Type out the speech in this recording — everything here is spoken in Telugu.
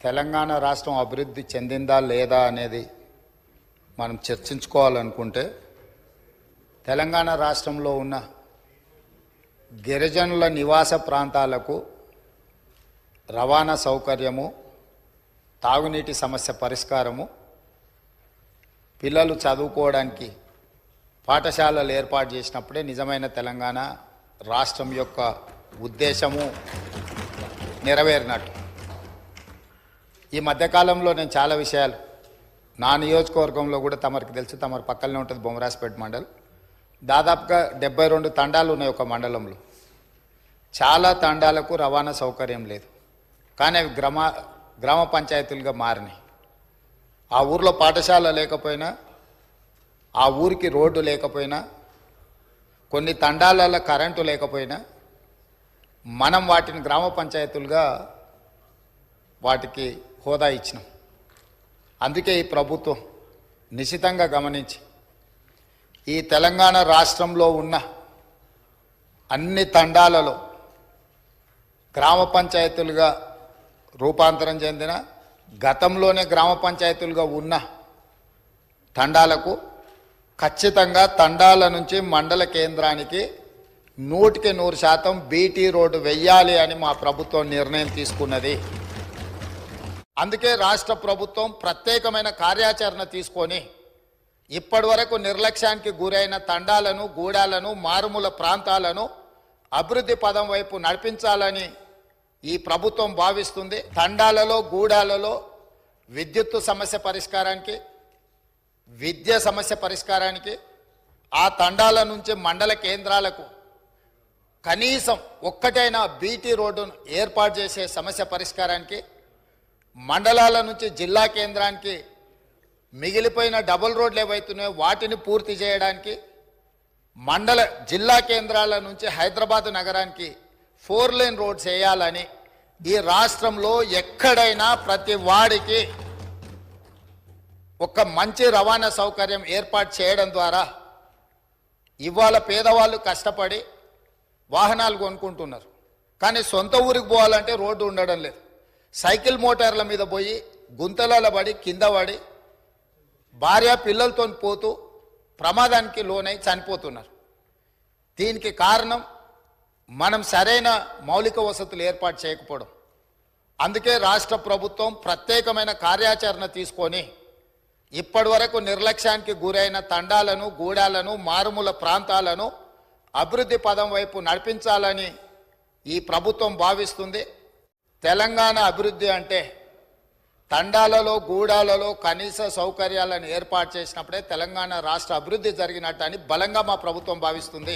తెలంగాణ రాష్ట్రం అభివృద్ధి చెందిందా లేదా అనేది మనం చర్చించుకోవాలనుకుంటే తెలంగాణ రాష్ట్రంలో ఉన్న గిరిజనుల నివాస ప్రాంతాలకు రవాణా సౌకర్యము, తాగునీటి సమస్య పరిష్కారము, పిల్లలు చదువుకోవడానికి పాఠశాలలు ఏర్పాటు చేసినప్పుడే నిజమైన తెలంగాణ రాష్ట్రం యొక్క ఉద్దేశము నెరవేరినట్టు. ఈ మధ్యకాలంలో నేను చాలా విషయాలు నా నియోజకవర్గంలో కూడా తమరికి తెలుసు, తమరి పక్కనే ఉంటుంది బొమ్మరాజపేట మండలం. దాదాపుగా 72 తండాలు ఉన్నాయి ఒక మండలంలో. చాలా తండాలకు రవాణా సౌకర్యం లేదు, కానీ అవి గ్రామ పంచాయతీలుగా మారినాయి. ఆ ఊర్లో పాఠశాల లేకపోయినా, ఆ ఊరికి రోడ్డు లేకపోయినా, కొన్ని తండాలలో కరెంటు లేకపోయినా మనం వాటిని గ్రామ పంచాయతీలుగా వాటికి హోదా ఇచ్చినాం. అందుకే ఈ ప్రభుత్వం నిశితంగా గమనించి ఈ తెలంగాణ రాష్ట్రంలో ఉన్న అన్ని తండాలలో గ్రామ పంచాయతీలుగా రూపాంతరం చెందిన, గతంలోనే గ్రామ పంచాయతీలుగా ఉన్న తండాలకు ఖచ్చితంగా తండాల నుంచి మండల కేంద్రానికి 100% బీటీ రోడ్డు వెయ్యాలి అని మా ప్రభుత్వం నిర్ణయం తీసుకున్నది. అందుకే రాష్ట్ర ప్రభుత్వం ప్రత్యేకమైన కార్యాచరణ తీసుకొని ఇప్పటి వరకు నిర్లక్ష్యానికి గురైన తండాలను, గూడాలను, మారుమూల ప్రాంతాలను అభివృద్ధి పదం వైపు నడిపించాలని ఈ ప్రభుత్వం భావిస్తుంది. తండాలలో, గూడాలలో విద్యుత్తు సమస్య పరిష్కారానికి, విద్య సమస్య పరిష్కారానికి, ఆ తండాల నుంచి మండల కేంద్రాలకు కనీసం ఒక్కటైనా బీటీ రోడ్డును ఏర్పాటు చేసే సమస్య పరిష్కారానికి, మండలాల నుంచి జిల్లా కేంద్రానికి మిగిలిపోయిన డబుల్ రోడ్లు ఏవైతున్నాయో వాటిని పూర్తి చేయడానికి, జిల్లా కేంద్రాల నుంచి హైదరాబాద్ నగరానికి 4 లేన్ రోడ్స్ వేయాలని ఈ రాష్ట్రంలో ఎక్కడైనా ప్రతి వాడికి ఒక మంచి రవాణా సౌకర్యం ఏర్పాటు చేయడం ద్వారా ఇవాళ పేదవాళ్ళు కష్టపడి వాహనాలు కొనుక్కుంటున్నారు, కానీ సొంత ఊరికి పోవాలంటే రోడ్డు ఉండడం లేదు. సైకిల్ మోటార్ల మీద పోయి గుంతలలో పడి కింద పడి భార్య పిల్లలతో పోతూ ప్రమాదానికి లోనై చనిపోతున్నారు. దీనికి కారణం మనం సరైన మౌలిక వసతులు ఏర్పాటు చేయకపోవడం. అందుకే రాష్ట్ర ప్రభుత్వం ప్రత్యేకమైన కార్యాచరణ తీసుకొని ఇప్పటి వరకు నిర్లక్ష్యానికి గురైన తండాలను, గూడాలను, మారుమూల ప్రాంతాలను అభివృద్ధి పదం వైపు నడిపించాలని ఈ ప్రభుత్వం భావిస్తుంది. తెలంగాణ అభివృద్ధి అంటే తండాలలో, గూడాలలో కనీస సౌకర్యాలను ఏర్పాటు చేసినప్పుడే తెలంగాణ రాష్ట్ర అభివృద్ధి జరిగినట్టు అని బలంగా మా ప్రభుత్వం భావిస్తుంది.